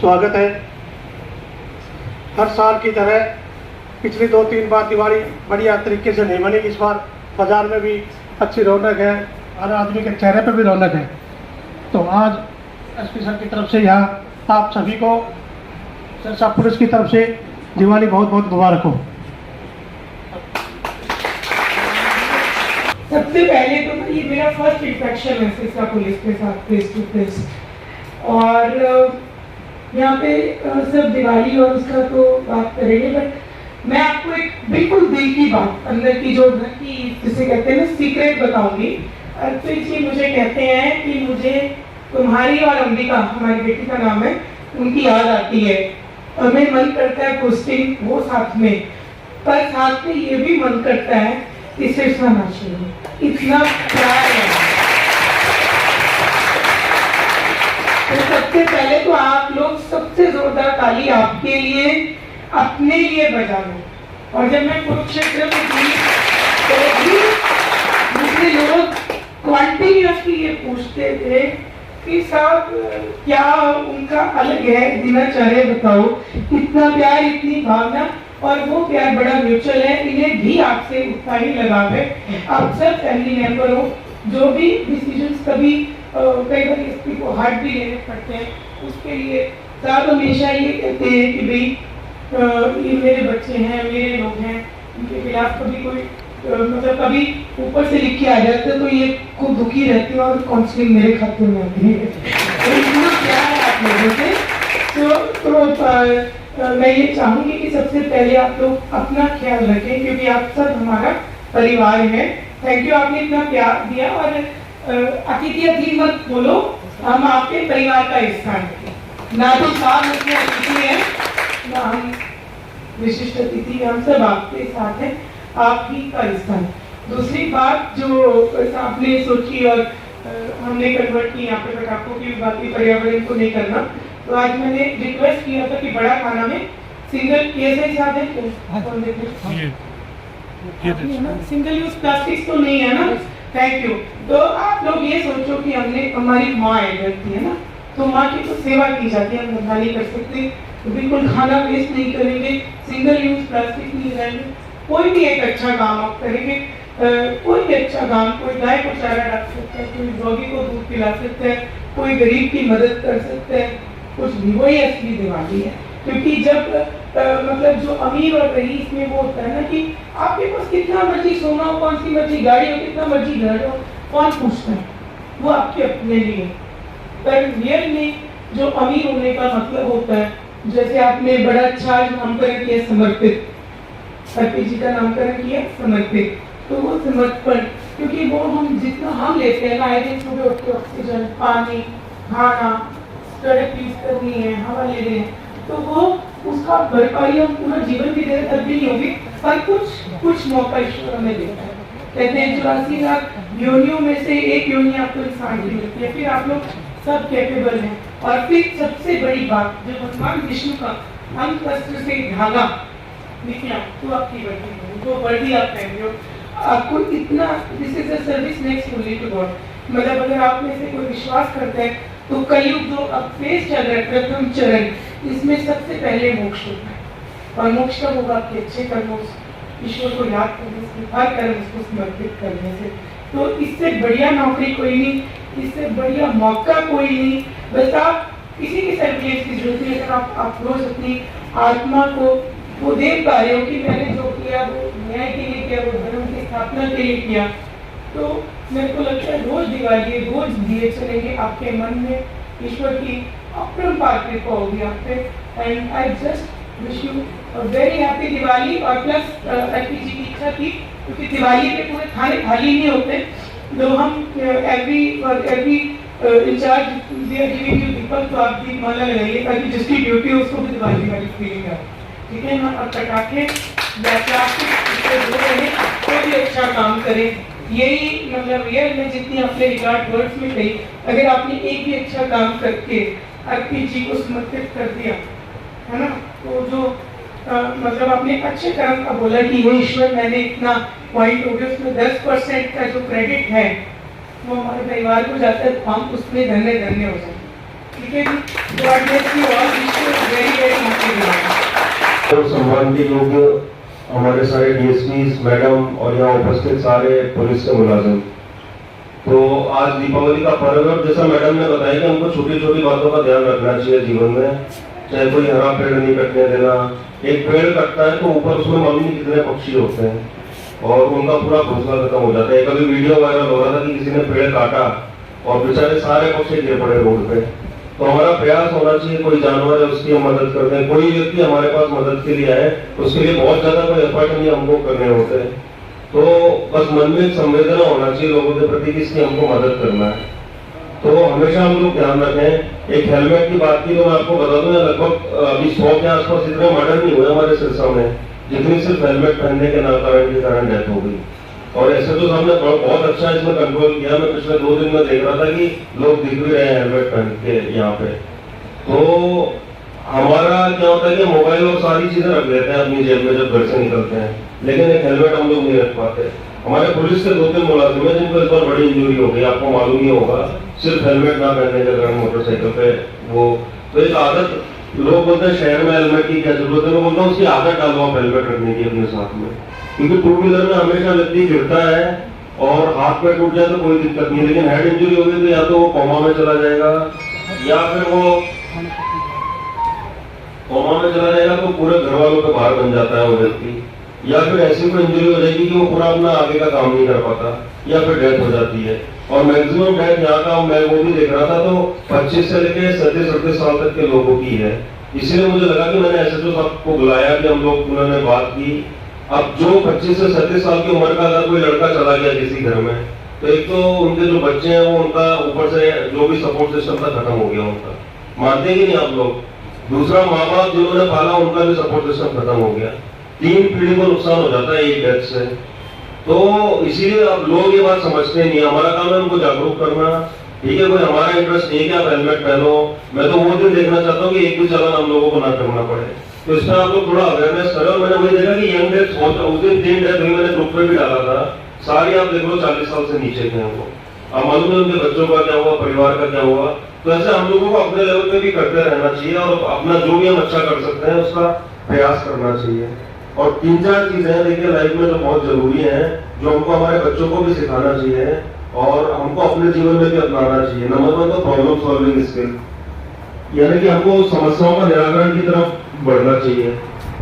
स्वागत है। हर साल की तरह पिछली 2-3 बार दिवाली बढ़िया तरीके से नहीं बनी। इस बार बाज़ार में भी अच्छी रौनक है, हर आदमी के चेहरे पर भी रौनक है। तो आज एसपी सर की तरफ से यहाँ आप सभी को सिरसा पुलिस की तरफ से दिवाली बहुत बहुत मुबारक हो। सबसे पहले तो ये मेरा फर्स्ट इंट्रैक्शन है सिरसा पुलिस के साथ फेस टू फेस, और यहाँ पे सब दिवाली और उसका तो बात करेंगे, बट मैं आपको एक बिल्कुल दिल की बात, अंदर की जो घर की जिसे कहते हैं ना सीक्रेट बताऊंगी। अर्पित जी मुझे कहते हैं कि मुझे तुम्हारी और अंबिका, हमारी बेटी का नाम है, उनकी याद आती है। हमें मन करता है पोस्टिंग वो साथ में, पर साथ में ये भी मन करता है कि सिरसा ना छोड़ो, इतना प्यार है। तो सबसे पहले तो आप लोग सबसे जोरदार ताली आपके लिए, अपने लिए बजा लो। और जब मैं कुरुक्षेत्र में थी तो भी मुझे लोग कॉन्टिन्यूसली ये पूछते थे कि साहब क्या उनका अलग है दिनचर्या, बताओ, इतना प्यार, इतनी भावना, और वो प्यार बड़ा म्यूचुअल है। इन्हें भी आपसे उतना ही लगाव है। आप सब फैमिली मेंबर हो, जो भी डिसीजंस कभी कई बार किसी को हार्ट भी लेने पड़ते हैं, उसके लिए साहब हमेशा ये कहते हैं कि भाई ये मेरे बच्चे हैं, मेरे लोग हैं, उनके खिलाफ कभी कोई मतलब कभी ऊपर से लिख के आ जाते हैं तो ये खूब दुखी रहती है और काउंसलिंग मेरे खाते में आती है। तो इतना प्यार है आप लोगों से। तो मैं ये चाहूंगी कि सबसे पहले आप लोग अपना ख्याल रखें, क्योंकि आप सब हमारा परिवार है। थैंक यू, आपने इतना प्यार दिया। और अतिथि अतिथि मत बोलो, हम आपके परिवार का हिस्सा हैं, ना तो साथ में अतिथि है ना हम विशिष्ट अतिथि, हम सब आपके साथ हैं, आप ही का हिस्सा है। दूसरी बात जो आपने सोची और हमने कन्वर्ट की यहाँ पे पटाखों की बात की, पर्यावरण को नहीं करना, तो आज मैंने रिक्वेस्ट किया था कि बड़ा खाना में सिंगल सिंगल यूज प्लास्टिक तो नहीं है ना, थैंक यू। तो आप लोग ये सोचो कि हमने, हमारी माँ करती है ना, तो माँ की तो सेवा की जाती है, हम धंधा नहीं कर सकते, तो बिल्कुल खाना वेस्ट नहीं करेंगे, सिंगल यूज प्लास्टिक नहीं रहेंगे, कोई भी एक अच्छा काम आप करेंगे। कोई भी अच्छा काम, कोई गाय को चारा डाल सकता है, कोई डॉगी को दूध पिला सकता है, कोई गरीब की मदद कर सकता है, कुछ भी, वही असली दिवाली है। क्योंकि जब मतलब जो अमीर और रईस में वो होता है ना कि आपके पास कितना मर्जी सोना हो, कौन सी मर्जी गाड़ी हो, कितना मर्जी घर हो, कौन पूछता है, वो आपके अपने लिए। पर रियल में जो अमीर होने का मतलब होता है, जैसे आपने बड़ा अच्छा नामकरण किया समर्पित, अर्पित जी का नामकरण किया समर्पित, तो वो समर्पण, क्योंकि वो हम जितना हम लेते हैं ना, आए दिन सुबह उठ के ऑक्सीजन, पानी, खाना, सड़क यूज करनी है, हवा ले रहे हैं, तो वो उसका भरपाई हम पूरा जीवन भी दे तब भी नहीं होगी, पर कुछ मौका ईश्वर हमें देता है। कहते हैं 84 लाख योनियों में से एक योनि आपको इंसान की मिलती है, फिर आप लोग सब कैपेबल हैं। और फिर सबसे बड़ी बात, जब भगवान विष्णु का हम कष्ट से धागा निकला तो आपकी वर्दी है, वो वर्दी आप पहन हो, आपको इतना, this is a service next only to God. मतलब अगर आप में से कोई विश्वास करता है तो कलयुग जो अब फेस चल रहा है, प्रथम चरण, इसमें सबसे पहले मोक्ष होता है, और मोक्ष कब होगा? आपके अच्छे कर्मों से, ईश्वर को याद करने से, हर कर्म उसको समर्पित करने से। तो इससे बढ़िया नौकरी कोई नहीं, इससे बढ़िया मौका कोई नहीं। बस आप किसी की सर्विलेंस की जरूरत नहीं, अगर आप रोज अपनी आत्मा को वो देख पा रहे हो कि मैंने जो किया वो न्याय के लिए किया, वो धर्म की स्थापना के लिए किया, तो मेरे को लगता है रोज दिवाली, रोज दिए चलेंगे, आपके मन में ईश्वर की अपरंपार कृपा होगी आप पे। And I just wish you a very happy Diwali. और प्लस अर्पित जी की इच्छा थी, क्योंकि दिवाली पे पूरे खाने खाली नहीं होते, तो हम एवरी इंचार्ज दीपक, तो आप दीप माला लगाइए ताकि जिसकी ड्यूटी हो उसको भी दिवाली वाली फीलिंग आए, ठीक है ना। और पटाखे कोई भी अच्छा काम करें, यही मतलब रियल में जितनी आपने रिगार्ड वर्ड्स में कही, अगर आपने एक भी अच्छा काम करके अर्पित जी को समर्पित कर दिया है ना, तो जो मतलब आपने अच्छे कर्म का बोला कि ये ईश्वर मैंने इतना पॉइंट हो गया, उसमें 10% का जो क्रेडिट है वो हमारे परिवार को जाता है, तो हम उसमें धन्य धन्य हो जाते हैं। ठीक है जी, God bless you all, wish you very very happy Diwali. तो सम्मान के योग्य हमारे सारे डीएसपी मैडम और यहाँ उपस्थित सारे पुलिस के मुलाजिम, तो आज दीपावली का पर्व है। जैसा मैडम ने बताया कि हमको छोटी छोटी बातों का ध्यान रखना चाहिए जीवन में, चाहे कोई हरा पेड़ नहीं कटने देना। एक पेड़ कटता है तो ऊपर उसमें मालूम नहीं कितने पक्षी होते हैं और उनका पूरा घोंसला खत्म हो जाता है। कभी वीडियो वायरल हो रहा था कि किसी ने पेड़ काटा और बेचारे सारे पक्षी गिर पड़े रोड पे। तो हमारा प्रयास होना चाहिए, कोई जानवर है उसकी हम मदद करते हैं, कोई व्यक्ति हमारे पास मदद के लिए आए उसके लिए बहुत ज्यादा कोई एफर्ट नहीं हमको करने होते हैं। तो बस मन में एक संवेदना होना चाहिए लोगों के प्रति कि इसकी हमको मदद करना है। तो हमेशा हम लोग ध्यान रखें। एक हेलमेट की बात की तो मैं आपको बता दूं, लगभग अभी 100 के आसपास इतने मर्डर नहीं हुए हमारे सिरसा में जितनी सिर्फ हेलमेट पहनने के कारण डेथ हो गई। और ऐसे तो हमने बहुत अच्छा इसमें कंट्रोल किया। मैं पिछले 2 दिन में देख रहा था कि लोग दिख भी रहे हैं हेलमेट पहन के यहाँ पे। तो हमारा क्या होता है कि मोबाइल और सारी चीजें रख लेते हैं अपनी जेब में जब घर से निकलते हैं, लेकिन एक हेलमेट हम लोग नहीं रख पाते। हमारे पुलिस के 2-3 मुलाजिम हैं जिनको इस बार बड़ी इंजरी हो गई, आपको मालूम ही होगा, सिर्फ हेलमेट ना पहनने के कारण मोटरसाइकिल पे वो। तो एक आदत, लोग बोलते हैं शहर में हेलमेट की क्या जरूरत है, मैं बोलता हूँ उसकी आदत डालो आप हेलमेट रखने की अपने साथ में, क्योंकि 2 व्हीलर में हमेशा व्यक्ति गिरता है और हाथ पैर टूट जाए तो कोई दिक्कत नहीं, लेकिन हेड इंजरी होगी तो या तो वो कोमा में चला जाएगा या फिर वो कोमा में चला जाएगा तो पूरे घर वालों पे भार बन जाता है वो व्यक्ति, या फिर ऐसी कोई इंजरी हो जाएगी कि वो पूरा अपना आगे का काम नहीं कर पाता, या फिर डेथ हो जाती है। और मैक्सिमम डेथ यहाँ का मैं वो भी देख रहा था तो 25 से लेकर 37-38 साल तक के लोगों की है। इसीलिए मुझे लगा कि मैंने ऐसे तो सबको बुलाया कि हम लोग उन्होंने बात की। अब जो 25 से 37 साल की उम्र का अगर कोई लड़का चला गया किसी घर में, तो एक तो उनके जो बच्चे हैं वो उनका ऊपर से जो भी सपोर्ट सिस्टम था खत्म हो गया उनका, मानते ही नहीं आप लोग। दूसरा, माँ बाप जिन्होंने पाला उनका भी सपोर्ट सिस्टम खत्म हो गया। 3 पीढ़ी को नुकसान हो जाता है एक डेथ से। तो इसीलिए अब लोग ये बात समझते नहीं। हमारा काम है उनको जागरूक करना, ठीक है। कोई हमारा इंटरेस्ट नहीं है कि आप हेलमेट पहनो। मैं तो वो दिन देखना चाहता हूँ कि एक भी चालान हम लोगों को ना करना पड़े। तो इसमें आप लोग थोड़ा अवेयरनेस करें। और मैंने वही देखा कि यंग डेथ उस दिन 3 डेथ हुई, मैंने ग्रुप में भी डाला था, सारी आप देख लो 40 साल से नीचे के हैं वो। अब मालूम है उनके बच्चों का क्या हुआ, परिवार का क्या हुआ। तो ऐसे हम लोगों को अपने लेवल पे भी करते रहना चाहिए और अपना जो भी हम अच्छा कर सकते हैं उसका प्रयास करना चाहिए। और 3-4 चीजें देखिए लाइफ में जो बहुत जरूरी है, जो हमको हमारे बच्चों को भी सिखाना चाहिए और हमको अपने जीवन में भी अपनाना चाहिए। नंबर 1 तो प्रॉब्लम सॉल्विंग स्किल, यानी कि हमको समस्याओं का निराकरण की तरफ बढ़ना चाहिए।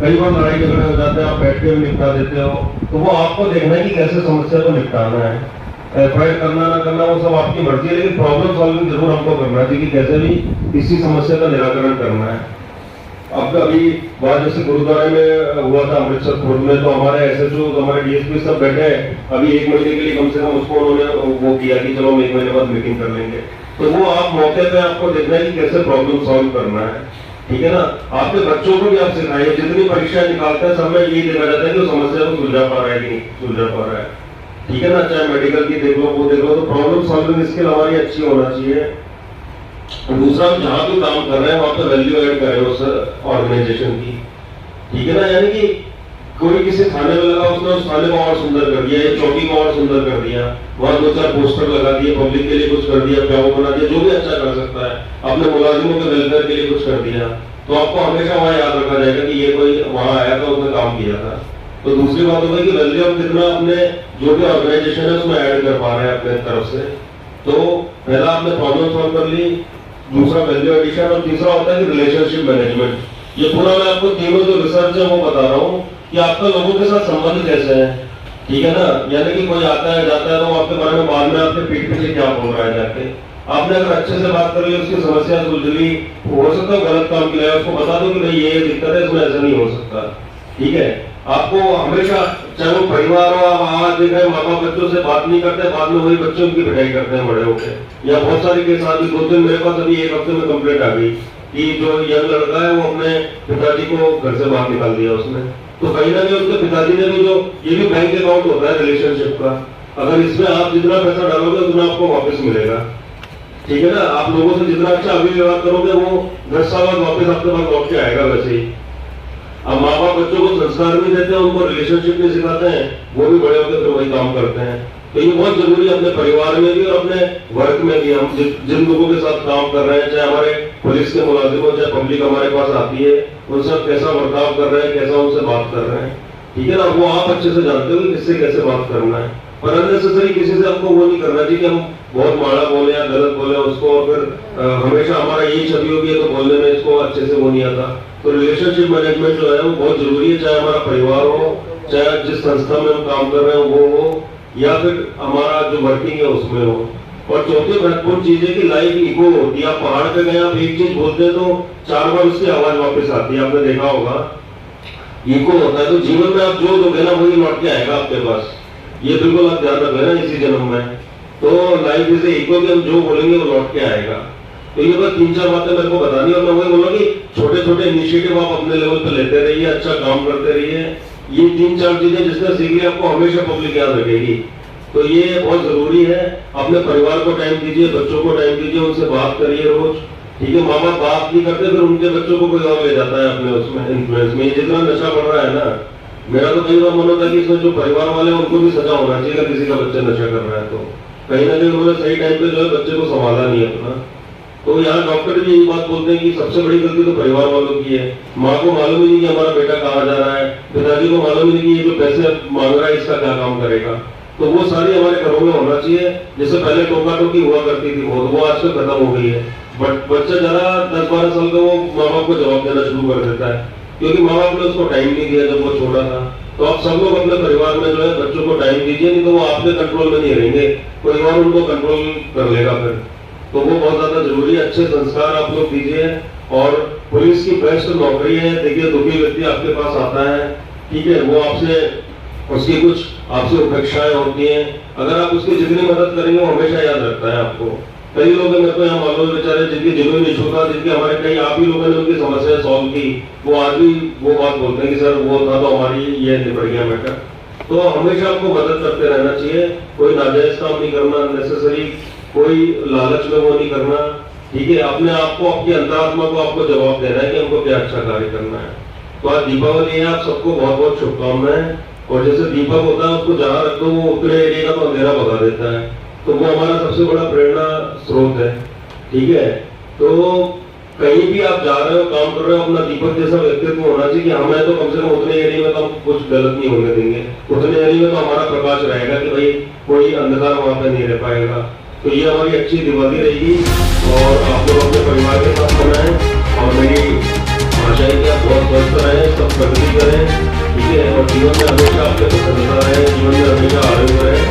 कई बार लड़ाई झगड़े हो जाते हैं, आप बैठ के भी निपटा देते हो, तो वो आपको देखना है कि कैसे समस्या को निपटाना है। एफआईआर करना ना करना वो सब आपकी मर्जी है, लेकिन प्रॉब्लम सॉल्विंग जरूर हमको करना चाहिए कि कैसे भी इसी समस्या का निराकरण करना है। अब अभी बात जैसे गुरुद्वारे में हुआ था अमृतसर पूर्व में, तो हमारे एसएचओ हमारे डीएसपी सब बैठे अभी 1 महीने के लिए कम से कम उसको उन्होंने वो किया कि चलो हम 1 महीने बाद मीटिंग कर लेंगे। तो वो आप मौके पे आपको देखना है कि कैसे प्रॉब्लम सॉल्व करना है, ठीक है ना। आपके बच्चों को भी आप सिखाइए, जितनी परीक्षा निकालते हैं सब में यही देखा जाता है कि समस्या को सुलझा पा रहा है कि नहीं सुलझा पा रहा है, ठीक है ना। चाहे मेडिकल की देख लो, वो देख लो, तो प्रॉब्लम सॉल्विंग स्किल हमारी अच्छी होना चाहिए। दूसरा, जहां भी काम कर रहे हैं वहां पे वैल्यू ऐड करें उस ऑर्गेनाइजेशन की, ठीक है ना। यानी कि कोई किसी थाने में लगा, उसने उस थाने को और सुंदर कर दिया, या चौकी को और सुंदर कर दिया, वहां 2-4 पोस्टर लगा दिए, पब्लिक के लिए कुछ कर दिया, प्याऊ बना दिया, जो भी अच्छा कर सकता है, अपने मुलाजिमों के वेलफेयर के लिए कुछ कर दिया, तो आपको हमेशा वहां याद रखा जाएगा कि ये कोई वहां आया था, उसने काम किया था। तो दूसरी बात होगी कि वैल्यू हम कितना अपने जो भी ऑर्गेनाइजेशन है उसमें ऐड कर पा रहे हैं अपने तरफ से। तो पहला आपने प्रॉब्लम सॉल्व कर ली, दूसरा वैल्यू एडिशन, और तीसरा होता है कि रिलेशनशिप मैनेजमेंट। ये पूरा मैं आपको तीनों जो रिसर्च है वो बता रहा हूँ कि आपका लोगों के साथ संबंध कैसे है, ठीक है ना। यानी कि कोई आता है जाता है तो आपके बारे में बाद में आपके पीठ पीछे क्या बोल रहा है जाके, आपने अगर अच्छे से बात कर ली, उसकी समस्या सुलझ ली, हो सकता है गलत काम किया, उसको बता दो कि भाई ये दिक्कत है, इसमें ऐसा नहीं हो सकता, ठीक है। आपको हमेशा, चाहे वो परिवार हो, आप आवाज दे रहे माँ बाप बच्चों से बात नहीं करते, बाद में वही बच्चे उनकी पिटाई करते हैं बड़े होकर। या बहुत सारे केस आदि 2 दिन मेरे पास अभी 1 हफ्ते में कंप्लेंट आ गई कि जो यंग लड़का है वो अपने पिताजी को घर से बाहर निकाल दिया उसने। तो कहीं ना कहीं उसके पिताजी ने भी, जो ये भी बैंक अकाउंट होता है रिलेशनशिप का, अगर इसमें आप जितना पैसा डालोगे उतना आपको वापस मिलेगा, ठीक है ना। आप लोगों से जितना अच्छा अभी व्यवहार करोगे वो 10 साल बाद वापस आपके पास लौट के आएगा वैसे ही। अब माँ बाप बच्चों को संस्कार भी देते हैं, उनको रिलेशनशिप भी सिखाते हैं, वो भी बड़े होकर फिर वही काम करते हैं। तो ये बहुत जरूरी है अपने परिवार में भी और अपने वर्क में भी। हम जिन लोगों के साथ काम कर रहे हैं, चाहे हमारे पुलिस के मुलाजिम हो, चाहे पब्लिक हमारे पास आती है, उनसे आप कैसा बर्ताव कर रहे हैं, कैसा उनसे बात कर रहे हैं, ठीक है ना, वो आप अच्छे से जानते हो कि किससे कैसे बात करना है। पर अननेसेसरी किसी से हमको वो नहीं करना चाहिए कि हम बहुत माड़ा बोले या गलत बोले उसको, और फिर हमेशा हमारा यही छवि होगी तो बोलने में इसको अच्छे से वो नहीं आता। तो रिलेशनशिप मैनेजमेंट जो है वो बहुत जरूरी है, चाहे हमारा परिवार हो, चाहे जिस संस्था में हम काम कर रहे हैं वो हो, या फिर हमारा जो वर्किंग है उसमें हो। और चौथी महत्वपूर्ण चीज है कि लाइफ इको होती है। आप पहाड़ पे गए, आप एक चीज बोलते हैं तो 4 बार उसकी आवाज वापस आती है, आपने देखा होगा, इको होता है। तो जीवन में आप जो दोगे ना वही लौट के आएगा आपके पास, ये बिल्कुल आप ध्यान रखें ना इसी जन्म में। तो लाइफ इज इको कि हम जो बोलेंगे वो लौट के आएगा। तो ये बस 3-4 बातें मेरे को बतानी, और मैं वही बोलूँ कि छोटे छोटे इनिशिएटिव आप अपने लेवल पे लेते रहिए, अच्छा काम करते रहिए। ये 3-4 चीजें जिसने सीख ली आपको हमेशा पब्लिक याद रखेगी। तो ये बहुत जरूरी है। अपने परिवार को टाइम दीजिए, बच्चों को टाइम दीजिए, उनसे बात करिए रोज, ठीक है। माँ बाप बात नहीं करते फिर उनके बच्चों को कोई और ले जाता है अपने उसमें इन्फ्लुएंस में। जितना नशा बढ़ रहा है ना, मेरा तो कई बार मन होता है कि इसमें जो परिवार वाले हैं उनको भी सजा होना चाहिए अगर किसी का बच्चा नशा कर रहा है तो। कहीं ना कहीं उन्होंने सही टाइम पे जो है बच्चे को संभाला नहीं अपना। तो यहाँ डॉक्टर भी यही बात बोलते हैं कि सबसे बड़ी गलती तो परिवार वालों की है। माँ को मालूम ही नहीं कि हमारा बेटा कहाँ जा रहा है, पिताजी को मालूम ही नहीं कि ये जो पैसे मांग रहा है इसका क्या काम करेगा। तो वो सारी हमारे घरों में होना चाहिए। जैसे पहले टोका टोकी हुआ करती थी वो आजकल खत्म हो गई है। बट बच्चा जरा 10-12 साल का वो माँ बाप को जवाब देना शुरू कर देता है, क्योंकि माँ बाप ने उसको टाइम नहीं दिया जब वो छोटा था। तो आप सब लोग अपने परिवार में जो है बच्चों को टाइम दीजिए, नहीं तो वो आपके कंट्रोल में नहीं रहेंगे, कोई और उनको कंट्रोल कर लेगा फिर। तो वो बहुत ज्यादा जरूरी है। अच्छे संस्कार आप लोग दीजिए। और पुलिस की बेस्ट नौकरी है। देखिए दुखी व्यक्ति आपके पास आता है, ठीक है, वो आपसे उसकी कुछ आपसे अपेक्षाएं होती हैं, अगर आप उसकी जितनी मदद करेंगे वो हमेशा याद रखता है आपको। कई लोग मेरे को यहाँ मालूम बेचारे जिनकी जिन्होंने इशू था, जिनके हमारे कई आप ही लोगों ने उनकी समस्या सॉल्व की, वो आज भी वो बात बोलते हैं कि सर वो था तो हमारी ये निपट गया मैटर। तो हमेशा आपको मदद करते रहना चाहिए। कोई नाजायज काम नहीं करना, नेसेसरी कोई लालच में वो नहीं करना, ठीक है। अपने आप को, आपकी अंतरात्मा को आपको जवाब देना है कि हमको क्या अच्छा कार्य करना है। तो आज दीपावली है, आप सबको बहुत बहुत शुभकामनाएं। और जैसे दीपक होता है उसको जहां रख दो वो उतने एरिया का तो अंधेरा भगा देता है। तो वो हमारा सबसे बड़ा प्रेरणा स्रोत है, ठीक है। तो कहीं भी आप जा रहे हो, काम कर रहे हो, अपना दीपक जैसा व्यक्तित्व होना चाहिए कि हमें तो कम से कम उतने एरिया में तो हम कुछ गलत नहीं होने देंगे, उतने एरिया में तो हमारा प्रकाश रहेगा कि भाई कोई अंधकार वहां पे नहीं रह पाएगा। तो ये हमारी अच्छी दिवाली रहेगी और आप लोग अपने परिवार के साथ मनाएं। और मेरी आशा है कि आप बहुत स्वस्थ रहें, सब प्रगति करें, ठीक है। और जीवन में हमेशा आपके प्रसन्नता रहे, जीवन में हमेशा आनंद रहे।